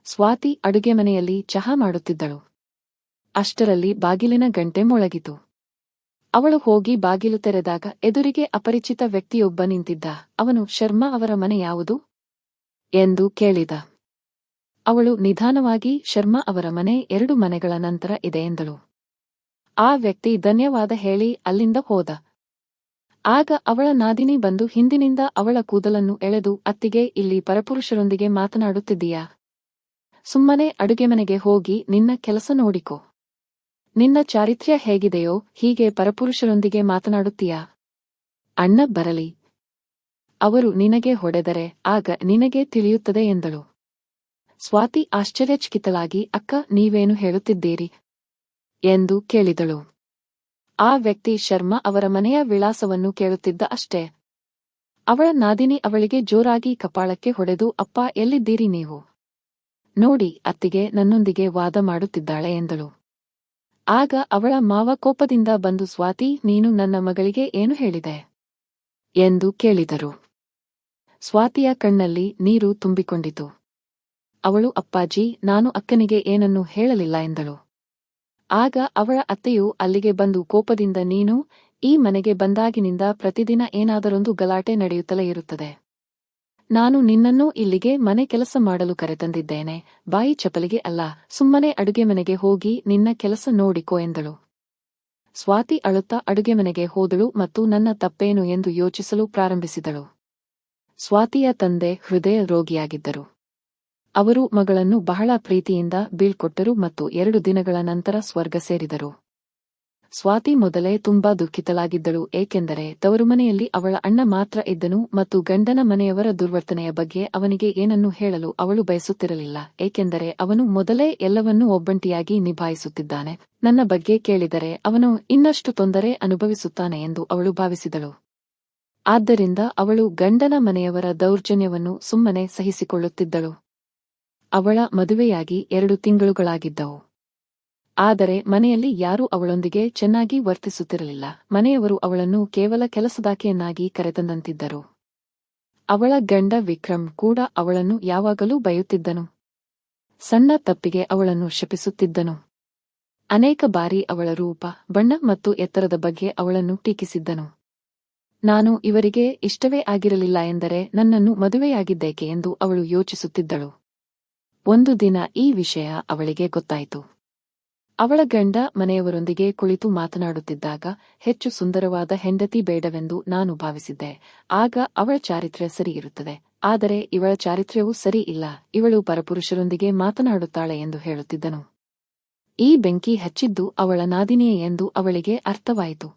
ಸ್ವಾತಿ ಅಡುಗೆಮನೆಯಲ್ಲಿ ಚಹಾ ಮಾಡುತ್ತಿದ್ದಳು. ಅಷ್ಟರಲ್ಲಿ ಬಾಗಿಲಿನ ಗಂಟೆ ಮೊಳಗಿತು. ಅವಳು ಹೋಗಿ ಬಾಗಿಲು ತೆರೆದಾಗ ಎದುರಿಗೆ ಅಪರಿಚಿತ ವ್ಯಕ್ತಿಯೊಬ್ಬ ನಿಂತಿದ್ದ. ಅವನು ಶರ್ಮಾ ಅವರ ಮನೆ ಯಾವುದು ಎಂದು ಕೇಳಿದ. ಅವಳು ನಿಧಾನವಾಗಿ ಶರ್ಮಾ ಅವರ ಮನೆ 2 ಮನೆಗಳ ನಂತರ ಇದೆ ಎಂದಳು. ಆ ವ್ಯಕ್ತಿ ಧನ್ಯವಾದ ಹೇಳಿ ಅಲ್ಲಿಂದ ಹೋದ. ಆಗ ಅವಳ ನಾದಿನಿ ಬಂದು ಹಿಂದಿನಿಂದ ಅವಳ ಕೂದಲನ್ನು ಎಳೆದು, ಅತ್ತಿಗೆ, ಇಲ್ಲಿ ಪರಪುರುಷರೊಂದಿಗೆ ಮಾತನಾಡುತ್ತಿದ್ದೀಯಾ? ಸುಮ್ಮನೆ ಅಡುಗೆಮನೆಗೆ ಹೋಗಿ ನಿನ್ನ ಕೆಲಸ ನೋಡಿಕೋ. ನಿನ್ನ ಚಾರಿತ್ರ್ಯ ಹೇಗಿದೆಯೋ ಹೀಗೆ ಪರಪುರುಷರೊಂದಿಗೆ ಮಾತನಾಡುತ್ತೀಯಾ? ಅಣ್ಣ ಬರಲಿ. ಅವರು ನಿನಗೆ ಹೊಡೆದರೆ ಆಗ ನಿನಗೆ ತಿಳಿಯುತ್ತದೆ ಎಂದಳು. ಸ್ವಾತಿ ಆಶ್ಚರ್ಯಚಕಿತಳಾಗಿ, ಅಕ್ಕ, ನೀವೇನು ಹೇಳುತ್ತಿದ್ದೀರಿ ಎಂದು ಕೇಳಿದಳು. ಆ ವ್ಯಕ್ತಿ ಶರ್ಮಾ ಅವರ ಮನೆಯ ವಿಳಾಸವನ್ನು ಕೇಳುತ್ತಿದ್ದ ಅಷ್ಟೇ. ಅವಳ ನಾದಿನಿ ಅವಳಿಗೆ ಜೋರಾಗಿ ಕಪಾಳಕ್ಕೆ ಹೊಡೆದು, ಅಪ್ಪ, ಎಲ್ಲಿದ್ದೀರಿ ನೀವು? ನೋಡಿ, ಅತ್ತಿಗೆ ನನ್ನೊಂದಿಗೆ ವಾದ ಮಾಡುತ್ತಿದ್ದಾಳೆ ಎಂದಳು. ಆಗ ಅವಳ ಮಾವ ಕೋಪದಿಂದ ಬಂದು, ಸ್ವಾತಿ, ನೀನು ನನ್ನ ಮಗಳಿಗೆ ಏನು ಹೇಳಿದೆ ಎಂದು ಕೇಳಿದರು. ಸ್ವಾತಿಯ ಕಣ್ಣಲ್ಲಿ ನೀರು ತುಂಬಿಕೊಂಡಿತು. ಅವಳು, ಅಪ್ಪಾಜಿ, ನಾನು ಅಕ್ಕನಿಗೆ ಏನನ್ನೂ ಹೇಳಲಿಲ್ಲ ಎಂದಳು. ಆಗ ಅವಳ ಅತ್ತೆಯು ಅಲ್ಲಿಗೆ ಬಂದು ಕೋಪದಿಂದ, ನೀನು ಈ ಮನೆಗೆ ಬಂದಾಗಿನಿಂದ ಪ್ರತಿದಿನ ಏನಾದರೊಂದು ಗಲಾಟೆ ನಡೆಯುತ್ತಲೇ ಇರುತ್ತದೆ. ನಾನು ನಿನ್ನನ್ನೂ ಇಲ್ಲಿಗೆ ಮನೆ ಕೆಲಸ ಮಾಡಲು ಕರೆತಂದಿದ್ದೇನೆ, ಬಾಯಿ ಚಪಲಿಗೆ ಅಲ್ಲ. ಸುಮ್ಮನೆ ಅಡುಗೆಮನೆಗೆ ಹೋಗಿ ನಿನ್ನ ಕೆಲಸ ನೋಡಿಕೋ ಎಂದಳು. ಸ್ವಾತಿ ಅಳುತ್ತಾ ಅಡುಗೆಮನೆಗೆ ಹೋದಳು ಮತ್ತು ನನ್ನ ತಪ್ಪೇನು ಎಂದು ಯೋಚಿಸಲು ಪ್ರಾರಂಭಿಸಿದಳು. ಸ್ವಾತಿಯ ತಂದೆ ಹೃದಯ ರೋಗಿಯಾಗಿದ್ದರು. ಅವರು ಮಗಳನ್ನು ಬಹಳ ಪ್ರೀತಿಯಿಂದ ಬೀಳ್ಕೊಟ್ಟರು ಮತ್ತು 2 ದಿನಗಳ ನಂತರ ಸ್ವರ್ಗ ಸೇರಿದರು. ಸ್ವಾತಿ ಮೊದಲೇ ತುಂಬಾ ದುಃಖಿತಳಾಗಿದ್ದಳು, ಏಕೆಂದರೆ ತವರುಮನೆಯಲ್ಲಿ ಅವಳ ಅಣ್ಣ ಮಾತ್ರ ಇದ್ದನು ಮತ್ತು ಗಂಡನ ಮನೆಯವರ ದುರ್ವರ್ತನೆಯ ಬಗ್ಗೆ ಅವನಿಗೆ ಏನನ್ನೂ ಹೇಳಲು ಅವಳು ಬಯಸುತ್ತಿರಲಿಲ್ಲ, ಏಕೆಂದರೆ ಅವನು ಮೊದಲೇ ಎಲ್ಲವನ್ನೂ ಒಬ್ಬಂಟಿಯಾಗಿ ನಿಭಾಯಿಸುತ್ತಿದ್ದಾನೆ. ನನ್ನ ಬಗ್ಗೆ ಕೇಳಿದರೆ ಅವನು ಇನ್ನಷ್ಟು ತೊಂದರೆ ಅನುಭವಿಸುತ್ತಾನೆ ಎಂದು ಅವಳು ಭಾವಿಸಿದಳು. ಆದ್ದರಿಂದ ಅವಳು ಗಂಡನ ಮನೆಯವರ ದೌರ್ಜನ್ಯವನ್ನು ಸುಮ್ಮನೆ ಸಹಿಸಿಕೊಳ್ಳುತ್ತಿದ್ದಳು. ಅವಳ ಮದುವೆಯಾಗಿ 2 ತಿಂಗಳುಗಳಾಗಿದ್ದವು. ಆದರೆ ಮನೆಯಲ್ಲಿ ಯಾರೂ ಅವಳೊಂದಿಗೆ ಚೆನ್ನಾಗಿ ವರ್ತಿಸುತ್ತಿರಲಿಲ್ಲ. ಮನೆಯವರು ಅವಳನ್ನು ಕೇವಲ ಕೆಲಸದಾಕೆಯನ್ನಾಗಿ ಕರೆತಂದಂತಿದ್ದರು. ಅವಳ ಗಂಡ ವಿಕ್ರಮ್ ಕೂಡ ಅವಳನ್ನು ಯಾವಾಗಲೂ ಬೈಯುತ್ತಿದ್ದನು. ಸಣ್ಣ ತಪ್ಪಿಗೆ ಅವಳನ್ನು ಶಪಿಸುತ್ತಿದ್ದನು. ಅನೇಕ ಬಾರಿ ಅವಳ ರೂಪ, ಬಣ್ಣ ಮತ್ತು ಎತ್ತರದ ಬಗ್ಗೆ ಅವಳನ್ನು ಟೀಕಿಸಿದ್ದನು. ನಾನು ಇವರಿಗೆ ಇಷ್ಟವೇ ಆಗಿರಲಿಲ್ಲ ಎಂದರೆ ನನ್ನನ್ನು ಮದುವೆಯಾಗಿದ್ದೇಕೆ ಎಂದು ಅವಳು ಯೋಚಿಸುತ್ತಿದ್ದಳು. ಒಂದು ದಿನ ಈ ವಿಷಯ ಅವಳಿಗೆ ಗೊತ್ತಾಯಿತು. ಅವಳ ಗಂಡ ಮನೆಯವರೊಂದಿಗೆ ಕುಳಿತು ಮಾತನಾಡುತ್ತಿದ್ದಾಗ, ಹೆಚ್ಚು ಸುಂದರವಾದ ಹೆಂಡತಿ ಬೇಡವೆಂದು ನಾನು ಭಾವಿಸಿದ್ದೆ. ಆಗ ಅವಳ ಚಾರಿತ್ರ್ಯ ಸರಿ ಇರುತ್ತದೆ, ಆದರೆ ಇವಳ ಚಾರಿತ್ರ್ಯವೂ ಸರಿ ಇಲ್ಲ, ಇವಳು ಪರಪುರುಷರೊಂದಿಗೆ ಮಾತನಾಡುತ್ತಾಳೆ ಎಂದು ಹೇಳುತ್ತಿದ್ದನು. ಈ ಬೆಂಕಿ ಹಚ್ಚಿದ್ದು ಅವಳ ನಾದಿನಿಯೇ ಎಂದು ಅವಳಿಗೆ ಅರ್ಥವಾಯಿತು.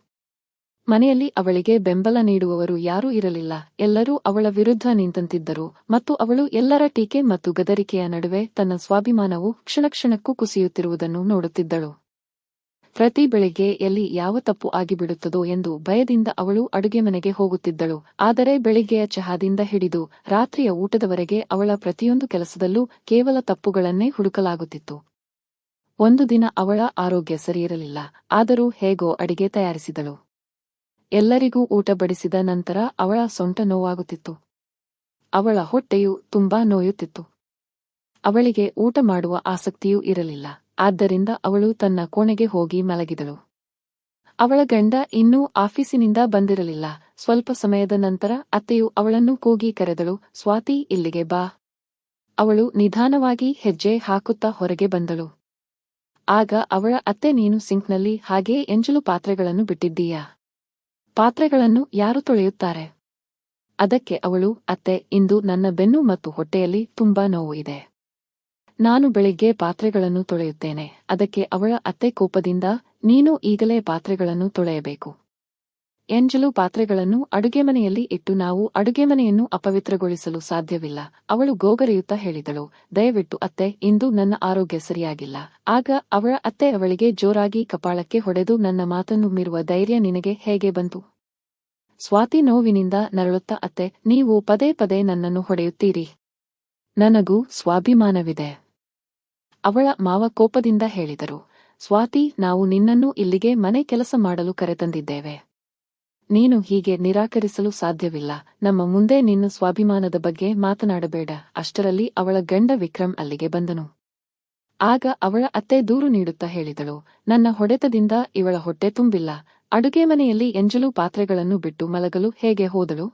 ಮನೆಯಲ್ಲಿ ಅವಳಿಗೆ ಬೆಂಬಲ ನೀಡುವವರು ಯಾರೂ ಇರಲಿಲ್ಲ, ಎಲ್ಲರೂ ಅವಳ ವಿರುದ್ಧ ನಿಂತಂತಿದ್ದರು ಮತ್ತು ಅವಳು ಎಲ್ಲರ ಟೀಕೆ ಮತ್ತು ಗದರಿಕೆಯ ನಡುವೆ ತನ್ನ ಸ್ವಾಭಿಮಾನವು ಕ್ಷಣಕ್ಷಣಕ್ಕೂ ಕುಸಿಯುತ್ತಿರುವುದನ್ನು ನೋಡುತ್ತಿದ್ದಳು. ಪ್ರತಿ ಬೆಳಿಗ್ಗೆ ಎಲ್ಲಿ ಯಾವ ತಪ್ಪು ಆಗಿಬಿಡುತ್ತದೋ ಎಂದು ಭಯದಿಂದ ಅವಳು ಅಡುಗೆಮನೆಗೆ ಹೋಗುತ್ತಿದ್ದಳು. ಆದರೆ ಬೆಳಿಗ್ಗೆಯ ಚಹಾದಿಂದ ಹಿಡಿದು ರಾತ್ರಿಯ ಊಟದವರೆಗೆ ಅವಳ ಪ್ರತಿಯೊಂದು ಕೆಲಸದಲ್ಲೂ ಕೇವಲ ತಪ್ಪುಗಳನ್ನೇ ಹುಡುಕಲಾಗುತ್ತಿತ್ತು. ಒಂದು ದಿನ ಅವಳ ಆರೋಗ್ಯ ಸರಿಯಿರಲಿಲ್ಲ, ಆದರೂ ಹೇಗೋ ಅಡಿಗೆ ತಯಾರಿಸಿದಳು. ಎಲ್ಲರಿಗೂ ಊಟ ಬಡಿಸಿದ ನಂತರ ಅವಳ ಸೊಂಟ ನೋವಾಗುತ್ತಿತ್ತು. ಅವಳ ಹೊಟ್ಟೆಯು ತುಂಬಾ ನೋಯುತ್ತಿತ್ತು. ಅವಳಿಗೆ ಊಟ ಮಾಡುವ ಆಸಕ್ತಿಯೂ ಇರಲಿಲ್ಲ, ಆದ್ದರಿಂದ ಅವಳು ತನ್ನ ಕೋಣೆಗೆ ಹೋಗಿ ಮಲಗಿದಳು. ಅವಳ ಗಂಡ ಇನ್ನೂ ಆಫೀಸಿನಿಂದ ಬಂದಿರಲಿಲ್ಲ. ಸ್ವಲ್ಪ ಸಮಯದ ನಂತರ ಅತ್ತೆಯು ಅವಳನ್ನು ಕೂಗಿ ಕರೆದಳು, ಸ್ವಾತಿ, ಇಲ್ಲಿಗೆ ಬಾ. ಅವಳು ನಿಧಾನವಾಗಿ ಹೆಜ್ಜೆ ಹಾಕುತ್ತಾ ಹೊರಗೆ ಬಂದಳು. ಆಗ ಅವಳ ಅತ್ತೆ, ನೀನು ಸಿಂಕ್ನಲ್ಲಿ ಹಾಗೇ ಎಂಜಲು ಪಾತ್ರೆಗಳನ್ನು ಬಿಟ್ಟಿದ್ದೀಯಾ? ಪಾತ್ರೆಗಳನ್ನು ಯಾರು ತೊಳೆಯುತ್ತಾರೆ? ಅದಕ್ಕೆ ಅವಳು, ಅತ್ತೆ, ಇಂದು ನನ್ನ ಬೆನ್ನು ಮತ್ತು ಹೊಟ್ಟೆಯಲ್ಲಿ ತುಂಬಾ ನೋವು ಇದೆ. ನಾನು ಬೆಳಿಗ್ಗೆ ಪಾತ್ರೆಗಳನ್ನು ತೊಳೆಯುತ್ತೇನೆ. ಅದಕ್ಕೆ ಅವಳ ಅತ್ತೆ ಕೋಪದಿಂದ, ನೀನು ಈಗಲೇ ಪಾತ್ರೆಗಳನ್ನು ತೊಳೆಯಬೇಕು. ಎಂಜಲು ಪಾತ್ರೆಗಳನ್ನು ಅಡುಗೆಮನೆಯಲ್ಲಿ ಇಟ್ಟು ನಾವು ಅಡುಗೆಮನೆಯನ್ನು ಅಪವಿತ್ರಗೊಳಿಸಲು ಸಾಧ್ಯವಿಲ್ಲ. ಅವಳು ಗೋಗರೆಯುತ್ತಾ ಹೇಳಿದಳು, ದಯವಿಟ್ಟು ಅತ್ತೆ, ಇಂದು ನನ್ನ ಆರೋಗ್ಯ ಸರಿಯಾಗಿಲ್ಲ. ಆಗ ಅವಳ ಅತ್ತೆ ಅವಳಿಗೆ ಜೋರಾಗಿ ಕಪಾಳಕ್ಕೆ ಹೊಡೆದು, ನನ್ನ ಮಾತನ್ನು ಮೀರುವ ಧೈರ್ಯ ನಿನಗೆ ಹೇಗೆ ಬಂತು? ಸ್ವಾತಿ ನೋವಿನಿಂದ ನರಳುತ್ತಾ, ಅತ್ತೆ, ನೀವು ಪದೇ ಪದೇ ನನ್ನನ್ನು ಹೊಡೆಯುತ್ತೀರಿ. ನನಗೂ ಸ್ವಾಭಿಮಾನವಿದೆ. ಅವಳ ಮಾವ ಕೋಪದಿಂದ ಹೇಳಿದರು, ಸ್ವಾತಿ, ನಾವು ನಿನ್ನನ್ನು ಇಲ್ಲಿಗೆ ಮನೆ ಕೆಲಸ ಮಾಡಲು ಕರೆತಂದಿದ್ದೇವೆ. ನೀನು ಹೀಗೆ ನಿರಾಕರಿಸಲು ಸಾಧ್ಯವಿಲ್ಲ. ನಮ್ಮ ಮುಂದೆ ನಿನ್ನ ಸ್ವಾಭಿಮಾನದ ಬಗ್ಗೆ ಮಾತನಾಡಬೇಡ. ಅಷ್ಟರಲ್ಲಿ ಅವಳ ಗಂಡ ವಿಕ್ರಮ್ ಅಲ್ಲಿಗೆ ಬಂದನು. ಆಗ ಅವಳ ಅತ್ತೆ ದೂರು ನೀಡುತ್ತಾ ಹೇಳಿದಳು, ನನ್ನ ಹೊಡೆತದಿಂದ ಇವಳ ಹೊಟ್ಟೆ ತುಂಬಿಲ್ಲ. ಅಡುಗೆ ಮನೆಯಲ್ಲಿ ಎಂಜಲು ಪಾತ್ರೆಗಳನ್ನು ಬಿಟ್ಟು ಮಲಗಲು ಹೇಗೆ ಹೋದಳು?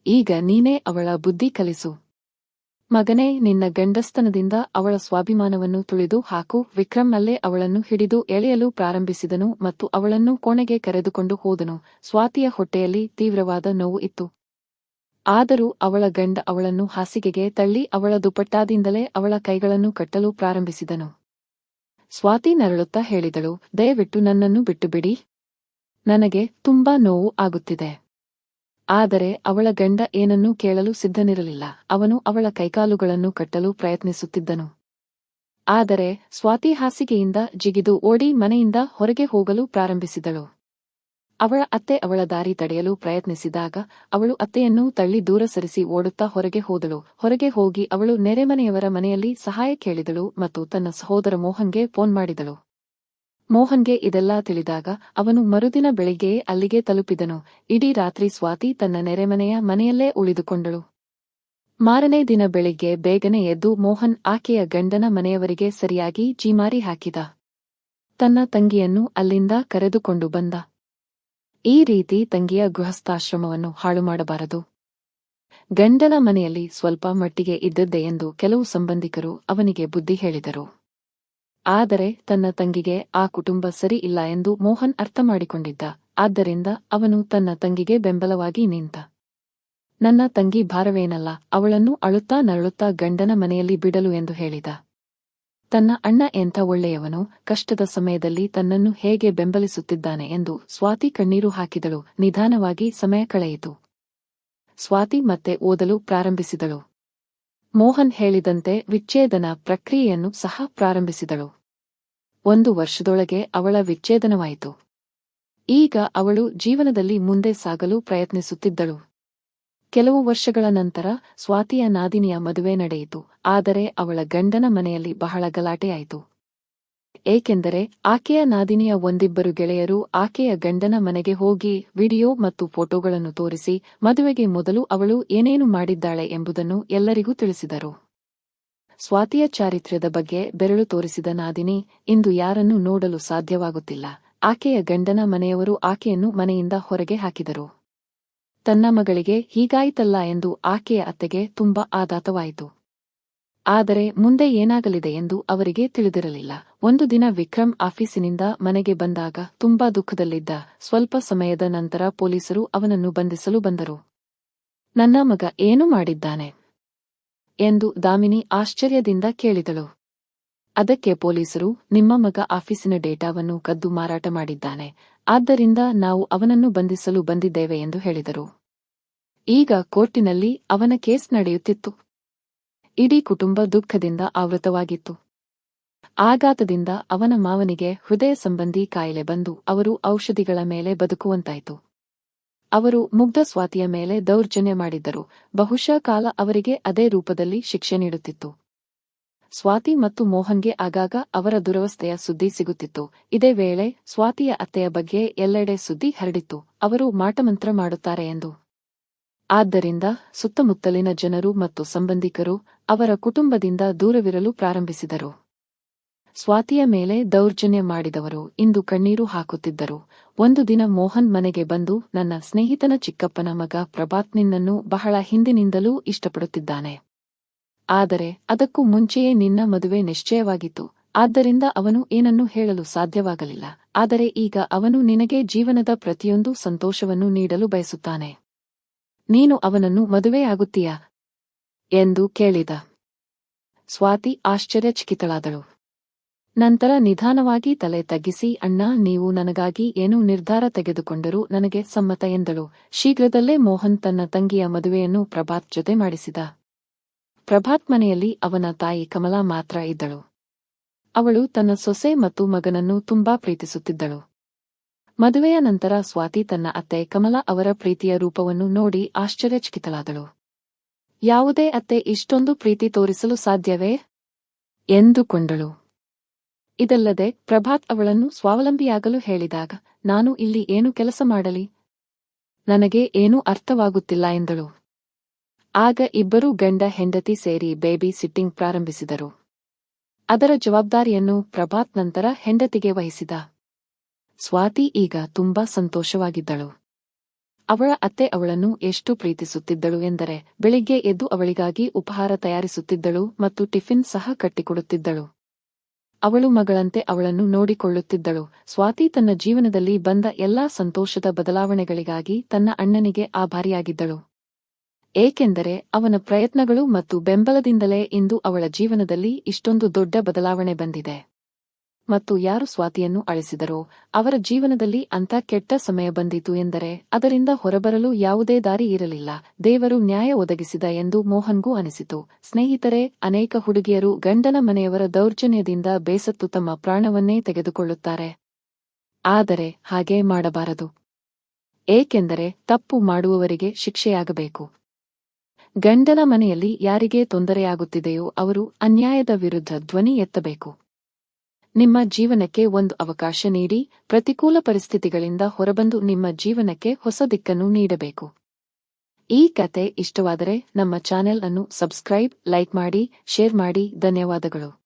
ಈಗ ನೀನೇ ಅವಳ ಬುದ್ಧಿ ಕಲಿಸು. ಮಗನೇ, ನಿನ್ನ ಗಂಡಸ್ತನದಿಂದ ಅವಳ ಸ್ವಾಭಿಮಾನವನ್ನು ತುಳಿದು ಹಾಕು. ವಿಕ್ರಮ್ ಅಲ್ಲೇ ಅವಳನ್ನು ಹಿಡಿದು ಎಳೆಯಲು ಪ್ರಾರಂಭಿಸಿದನು ಮತ್ತು ಅವಳನ್ನು ಕೋಣೆಗೆ ಕರೆದುಕೊಂಡು ಹೋದನು. ಸ್ವಾತಿಯ ಹೊಟ್ಟೆಯಲ್ಲಿ ತೀವ್ರವಾದ ನೋವು ಇತ್ತು. ಆದರೂ ಅವಳ ಗಂಡ ಅವಳನ್ನು ಹಾಸಿಗೆಗೆ ತಳ್ಳಿ ಅವಳ ದುಪಟ್ಟಾದಿಂದಲೇ ಅವಳ ಕೈಗಳನ್ನು ಕಟ್ಟಲು ಪ್ರಾರಂಭಿಸಿದನು. ಸ್ವಾತಿ ನರಳುತ್ತಾ ಹೇಳಿದಳು, ದಯವಿಟ್ಟು ನನ್ನನ್ನು ಬಿಟ್ಟುಬಿಡಿ. ನನಗೆ ತುಂಬಾ ನೋವು ಆಗುತ್ತಿದೆ. ಆದರೆ ಅವಳ ಗಂಡ ಏನನ್ನೂ ಕೇಳಲು ಸಿದ್ಧನಿರಲಿಲ್ಲ. ಅವನು ಅವಳ ಕೈಕಾಲುಗಳನ್ನು ಕಟ್ಟಲು ಪ್ರಯತ್ನಿಸುತ್ತಿದ್ದನು. ಆದರೆ ಸ್ವಾತಿ ಹಾಸಿಗೆಯಿಂದ ಜಿಗಿದು ಓಡಿ ಮನೆಯಿಂದ ಹೊರಗೆ ಹೋಗಲು ಪ್ರಾರಂಭಿಸಿದಳು. ಅವಳ ಅತ್ತೆ ಅವಳ ದಾರಿ ತಡೆಯಲು ಪ್ರಯತ್ನಿಸಿದಾಗ ಅವಳು ಅತ್ತೆಯನ್ನು ತಳ್ಳಿ ದೂರ ಸರಿಸಿ ಓಡುತ್ತಾ ಹೊರಗೆ ಹೋದಳು. ಹೊರಗೆ ಹೋಗಿ ಅವಳು ನೆರೆಮನೆಯವರ ಮನೆಯಲ್ಲಿ ಸಹಾಯ ಕೇಳಿದಳು ಮತ್ತು ತನ್ನ ಸಹೋದರ ಮೋಹನ್ಗೆ ಫೋನ್ ಮಾಡಿದಳು. ಮೋಹನ್ಗೆ ಇದೆಲ್ಲ ತಿಳಿದಾಗ ಅವನು ಮರುದಿನ ಬೆಳಿಗ್ಗೆಯೇ ಅಲ್ಲಿಗೆ ತಲುಪಿದನು. ಇಡೀ ರಾತ್ರಿ ಸ್ವಾತಿ ತನ್ನ ನೆರೆಮನೆಯ ಮನೆಯಲ್ಲೇ ಉಳಿದುಕೊಂಡಳು. ಮಾರನೇ ದಿನ ಬೆಳಿಗ್ಗೆ ಬೇಗನೆ ಎದ್ದು ಮೋಹನ್ ಆಕೆಯ ಗಂಡನ ಮನೆಯವರಿಗೆ ಸರಿಯಾಗಿ ಜೀಮಾರಿ ಹಾಕಿದ. ತನ್ನ ತಂಗಿಯನ್ನು ಅಲ್ಲಿಂದ ಕರೆದುಕೊಂಡು ಬಂದ. ಈ ರೀತಿ ತಂಗಿಯ ಗೃಹಸ್ಥಾಶ್ರಮವನ್ನು ಹಾಳು ಮಾಡಬಾರದು. ಗಂಡನ ಮನೆಯಲ್ಲಿ ಸ್ವಲ್ಪ ಮಟ್ಟಿಗೆ ಇದ್ದದ್ದೇ ಎಂದು ಕೆಲವು ಸಂಬಂಧಿಕರು ಅವನಿಗೆ ಬುದ್ಧಿ ಹೇಳಿದರು. ಆದರೆ ತನ್ನ ತಂಗಿಗೆ ಆ ಕುಟುಂಬ ಸರಿ ಇಲ್ಲ ಎಂದು ಮೋಹನ್ ಅರ್ಥ ಮಾಡಿಕೊಂಡಿದ್ದ. ಆದ್ದರಿಂದ ಅವನು ತನ್ನ ತಂಗಿಗೆ ಬೆಂಬಲವಾಗಿ ನಿಂತ. ನನ್ನ ತಂಗಿ ಭಾರವೇನಲ್ಲ, ಅವಳನ್ನು ಅಳುತ್ತಾ ನರಳುತ್ತಾ ಗಂಡನ ಮನೆಯಲ್ಲಿ ಬಿಡಲು ಎಂದು ಹೇಳಿದ. ತನ್ನ ಅಣ್ಣ ಎಂಥ ಒಳ್ಳೆಯವನು, ಕಷ್ಟದ ಸಮಯದಲ್ಲಿ ತನ್ನನ್ನು ಹೇಗೆ ಬೆಂಬಲಿಸುತ್ತಿದ್ದಾನೆ ಎಂದು ಸ್ವಾತಿ ಕಣ್ಣೀರು ಹಾಕಿದಳು. ನಿಧಾನವಾಗಿ ಸಮಯ ಕಳೆಯಿತು. ಸ್ವಾತಿ ಮತ್ತೆ ಓದಲು ಪ್ರಾರಂಭಿಸಿದಳು. ಮೋಹನ್ ಹೇಳಿದಂತೆ ವಿಚ್ಛೇದನ ಪ್ರಕ್ರಿಯೆಯನ್ನು ಸಹ ಪ್ರಾರಂಭಿಸಿದಳು. 1 ವರ್ಷದೊಳಗೆ ಅವಳ ವಿಚ್ಛೇದನವಾಯಿತು. ಈಗ ಅವಳು ಜೀವನದಲ್ಲಿ ಮುಂದೆ ಸಾಗಲು ಪ್ರಯತ್ನಿಸುತ್ತಿದ್ದಳು. ಕೆಲವು ವರ್ಷಗಳ ನಂತರ ಸ್ವಾತಿಯ ನಾದಿನಿಯ ಮದುವೆ ನಡೆಯಿತು. ಆದರೆ ಅವಳ ಗಂಡನ ಮನೆಯಲ್ಲಿ ಬಹಳ ಗಲಾಟೆಯಾಯಿತು. ಏಕೆಂದರೆ ಆಕೆಯ ನಾದಿನಿಯ ಒಂದಿಬ್ಬರು ಗೆಳೆಯರು ಆಕೆಯ ಗಂಡನ ಮನೆಗೆ ಹೋಗಿ ವಿಡಿಯೋ ಮತ್ತು ಫೋಟೋಗಳನ್ನು ತೋರಿಸಿ ಮದುವೆಗೆ ಮೊದಲು ಅವಳು ಏನೇನು ಮಾಡಿದ್ದಾಳೆ ಎಂಬುದನ್ನು ಎಲ್ಲರಿಗೂ ತಿಳಿಸಿದರು. ಸ್ವಾತಿಯ ಚಾರಿತ್ರ್ಯದ ಬಗ್ಗೆ ಬೆರಳು ತೋರಿಸಿದ ನಾದಿನಿ ಇಂದು ಯಾರನ್ನೂ ನೋಡಲು ಸಾಧ್ಯವಾಗುತ್ತಿಲ್ಲ. ಆಕೆಯ ಗಂಡನ ಮನೆಯವರು ಆಕೆಯನ್ನು ಮನೆಯಿಂದ ಹೊರಗೆ ಹಾಕಿದರು. ತನ್ನ ಮಗಳಿಗೆ ಹೀಗಾಯಿತಲ್ಲ ಎಂದು ಆಕೆಯ ಅತ್ತೆಗೆ ತುಂಬಾ ಆಘಾತವಾಯಿತು. ಆದರೆ ಮುಂದೆ ಏನಾಗಲಿದೆ ಎಂದು ಅವರಿಗೆ ತಿಳಿದಿರಲಿಲ್ಲ. ಒಂದು ದಿನ ವಿಕ್ರಮ್ ಆಫೀಸಿನಿಂದ ಮನೆಗೆ ಬಂದಾಗ ತುಂಬಾ ದುಃಖದಲ್ಲಿದ್ದ. ಸ್ವಲ್ಪ ಸಮಯದ ನಂತರ ಪೊಲೀಸರು ಅವನನ್ನು ಬಂಧಿಸಲು ಬಂದರು. ನನ್ನ ಮಗ ಏನು ಮಾಡಿದ್ದಾನೆ ಎಂದು ದಾಮಿನಿ ಆಶ್ಚರ್ಯದಿಂದ ಕೇಳಿದಳು. ಅದಕ್ಕೆ ಪೊಲೀಸರು, ನಿಮ್ಮ ಮಗ ಆಫೀಸಿನ ಡೇಟಾವನ್ನು ಕದ್ದು ಮಾರಾಟ ಮಾಡಿದ್ದಾನೆ. ಆದ್ದರಿಂದ ನಾವು ಅವನನ್ನು ಬಂಧಿಸಲು ಬಂದಿದ್ದೇವೆ ಎಂದು ಹೇಳಿದರು. ಈಗ ಕೋರ್ಟಿನಲ್ಲಿ ಅವನ ಕೇಸ್ ನಡೆಯುತ್ತಿತ್ತು. ಇಡೀ ಕುಟುಂಬ ದುಃಖದಿಂದ ಆವೃತವಾಗಿತ್ತು. ಆಘಾತದಿಂದ ಅವನ ಮಾವನಿಗೆ ಹೃದಯ ಸಂಬಂಧಿ ಕಾಯಿಲೆ ಬಂದು ಅವರು ಔಷಧಿಗಳ ಮೇಲೆ ಬದುಕುವಂತಾಯಿತು. ಅವರು ಮುಗ್ಧ ಸ್ವಾತಿಯ ಮೇಲೆ ದೌರ್ಜನ್ಯ ಮಾಡಿದ್ದರು. ಬಹುಶಃ ಕಾಲ ಅವರಿಗೆ ಅದೇ ರೂಪದಲ್ಲಿ ಶಿಕ್ಷೆ ನೀಡುತ್ತಿತ್ತು. ಸ್ವಾತಿ ಮತ್ತು ಮೋಹನ್ಗೆ ಆಗಾಗ ಅವರ ದುರವಸ್ಥೆಯ ಸುದ್ದಿ ಸಿಗುತ್ತಿತ್ತು. ಇದೇ ವೇಳೆ ಸ್ವಾತಿಯ ಅತ್ತೆಯ ಬಗ್ಗೆ ಎಲ್ಲೆಡೆ ಸುದ್ದಿ ಹರಡಿತ್ತು, ಅವರು ಮಾಟಮಂತ್ರ ಮಾಡುತ್ತಾರೆ ಎಂದು. ಆದ್ದರಿಂದ ಸುತ್ತಮುತ್ತಲಿನ ಜನರು ಮತ್ತು ಸಂಬಂಧಿಕರು ಅವರ ಕುಟುಂಬದಿಂದ ದೂರವಿರಲು ಪ್ರಾರಂಭಿಸಿದರು. ಸ್ವಾತಿಯ ಮೇಲೆ ದೌರ್ಜನ್ಯ ಮಾಡಿದವರು ಇಂದು ಕಣ್ಣೀರು ಹಾಕುತ್ತಿದ್ದರು. ಒಂದು ದಿನ ಮೋಹನ್ ಮನೆಗೆ ಬಂದು, ನನ್ನ ಸ್ನೇಹಿತನ ಚಿಕ್ಕಪ್ಪನ ಮಗ ಪ್ರಭಾತ್ ನಿನ್ನನ್ನು ಬಹಳ ಹಿಂದಿನಿಂದಲೂ ಇಷ್ಟಪಡುತ್ತಿದ್ದಾನೆ. ಆದರೆ ಅದಕ್ಕೂ ಮುಂಚೆಯೇ ನಿನ್ನ ಮದುವೆ ನಿಶ್ಚಯವಾಗಿತ್ತು. ಆದ್ದರಿಂದ ಅವನು ಏನನ್ನೂ ಹೇಳಲು ಸಾಧ್ಯವಾಗಲಿಲ್ಲ. ಆದರೆ ಈಗ ಅವನು ನಿನಗೆ ಜೀವನದ ಪ್ರತಿಯೊಂದು ಸಂತೋಷವನ್ನು ನೀಡಲು ಬಯಸುತ್ತಾನೆ. ನೀನು ಅವನನ್ನು ಮದುವೆಯಾಗುತ್ತೀಯಾ ಎಂದು ಕೇಳಿದ. ಸ್ವಾತಿ ಆಶ್ಚರ್ಯಚಕಿತಳಾದಳು. ನಂತರ ನಿಧಾನವಾಗಿ ತಲೆ ತಗ್ಗಿಸಿ, ಅಣ್ಣ, ನೀವು ನನಗಾಗಿ ಏನೂ ನಿರ್ಧಾರ ತೆಗೆದುಕೊಂಡರೂ ನನಗೆ ಸಮ್ಮತ ಎಂದಳು. ಶೀಘ್ರದಲ್ಲೇ ಮೋಹನ್ ತನ್ನ ತಂಗಿಯ ಮದುವೆಯನ್ನು ಪ್ರಭಾತ್ ಜೊತೆ ಮಾಡಿಸಿದ. ಪ್ರಭಾತ್ ಮನೆಯಲ್ಲಿ ಅವನ ತಾಯಿ ಕಮಲಾ ಮಾತ್ರ ಇದ್ದಳು. ಅವಳು ತನ್ನ ಸೊಸೆ ಮತ್ತು ಮಗನನ್ನು ತುಂಬಾ ಪ್ರೀತಿಸುತ್ತಿದ್ದಳು. ಮದುವೆಯ ನಂತರ ಸ್ವಾತಿ ತನ್ನ ಅತ್ತೆ ಕಮಲಾ ಅವರ ಪ್ರೀತಿಯ ರೂಪವನ್ನು ನೋಡಿ ಆಶ್ಚರ್ಯಚಕಿತಳಾದಳು. ಯಾವುದೇ ಅತ್ತೆ ಇಷ್ಟೊಂದು ಪ್ರೀತಿ ತೋರಿಸಲು ಸಾಧ್ಯವೇ ಎಂದುಕೊಂಡಳು. ಇದಲ್ಲದೆ ಪ್ರಭಾತ್ ಅವಳನ್ನು ಸ್ವಾವಲಂಬಿಯಾಗಲು ಹೇಳಿದಾಗ, ನಾನು ಇಲ್ಲಿ ಏನು ಕೆಲಸ ಮಾಡಲಿ ನನಗೆ ಏನೂ ಅರ್ಥವಾಗುತ್ತಿಲ್ಲ ಎಂದಳು. ಆಗ ಇಬ್ಬರೂ ಗಂಡ ಹೆಂಡತಿ ಸೇರಿ ಬೇಬಿ ಸಿಟ್ಟಿಂಗ್ ಪ್ರಾರಂಭಿಸಿದರು. ಅದರ ಜವಾಬ್ದಾರಿಯನ್ನು ಪ್ರಭಾತ್ ನಂತರ ಹೆಂಡತಿಗೆ ವಹಿಸಿದ. ಸ್ವಾತಿ ಈಗ ತುಂಬಾ ಸಂತೋಷವಾಗಿದ್ದಳು. ಅವಳ ಅತ್ತೆ ಅವಳನ್ನು ಎಷ್ಟು ಪ್ರೀತಿಸುತ್ತಿದ್ದಳು ಎಂದರೆ ಬೆಳಿಗ್ಗೆ ಎದ್ದು ಅವಳಿಗಾಗಿ ಉಪಹಾರ ತಯಾರಿಸುತ್ತಿದ್ದಳು ಮತ್ತು ಟಿಫಿನ್ ಸಹ ಕಟ್ಟಿಕೊಡುತ್ತಿದ್ದಳು. ಅವಳು ಮಗಳಂತೆ ಅವಳನ್ನು ನೋಡಿಕೊಳ್ಳುತ್ತಿದ್ದಳು. ಸ್ವಾತಿ ತನ್ನ ಜೀವನದಲ್ಲಿ ಬಂದ ಎಲ್ಲಾ ಸಂತೋಷದ ಬದಲಾವಣೆಗಳಿಗಾಗಿ ತನ್ನ ಅಣ್ಣನಿಗೆ ಆಭಾರಿಯಾಗಿದ್ದಳು. ಏಕೆಂದರೆ ಅವನ ಪ್ರಯತ್ನಗಳು ಮತ್ತು ಬೆಂಬಲದಿಂದಲೇ ಇಂದು ಅವಳ ಜೀವನದಲ್ಲಿ ಇಷ್ಟೊಂದು ದೊಡ್ಡ ಬದಲಾವಣೆ ಬಂದಿದೆ. ಮತ್ತು ಯಾರು ಸ್ವಾತಿಯನ್ನು ಅಳಿಸಿದರೋ ಅವರ ಜೀವನದಲ್ಲಿ ಅಂಥ ಕೆಟ್ಟ ಸಮಯ ಬಂದಿತು ಎಂದರೆ ಅದರಿಂದ ಹೊರಬರಲು ಯಾವುದೇ ದಾರಿ ಇರಲಿಲ್ಲ. ದೇವರು ನ್ಯಾಯ ಒದಗಿಸಿದ ಎಂದು ಮೋಹನ್ಗೂ ಅನಿಸಿತು. ಸ್ನೇಹಿತರೆ, ಅನೇಕ ಹುಡುಗಿಯರು ಗಂಡನ ಮನೆಯವರ ದೌರ್ಜನ್ಯದಿಂದ ಬೇಸತ್ತು ತಮ್ಮ ಪ್ರಾಣವನ್ನೇ ತೆಗೆದುಕೊಳ್ಳುತ್ತಾರೆ. ಆದರೆ ಹಾಗೆ ಮಾಡಬಾರದು. ಏಕೆಂದರೆ ತಪ್ಪು ಮಾಡುವವರಿಗೆ ಶಿಕ್ಷೆಯಾಗಬೇಕು. ಗಂಡನ ಮನೆಯಲ್ಲಿ ಯಾರಿಗೆ ತೊಂದರೆಯಾಗುತ್ತಿದೆಯೋ ಅವರು ಅನ್ಯಾಯದ ವಿರುದ್ಧ ಧ್ವನಿ ಎತ್ತಬೇಕು. ನಿಮ್ಮ ಜೀವನಕ್ಕೆ ಒಂದು ಅವಕಾಶ ನೀಡಿ, ಪ್ರತಿಕೂಲ ಪರಿಸ್ಥಿತಿಗಳಿಂದ ಹೊರಬಂದು ನಿಮ್ಮ ಜೀವನಕ್ಕೆ ಹೊಸ ದಿಕ್ಕನ್ನು ನೀಡಬೇಕು. ಈ ಕತೆ ಇಷ್ಟವಾದರೆ ನಮ್ಮ ಚಾನೆಲ್ ಅನ್ನು ಸಬ್ಸ್ಕ್ರೈಬ್, ಲೈಕ್ ಮಾಡಿ, ಶೇರ್ ಮಾಡಿ. ಧನ್ಯವಾದಗಳು.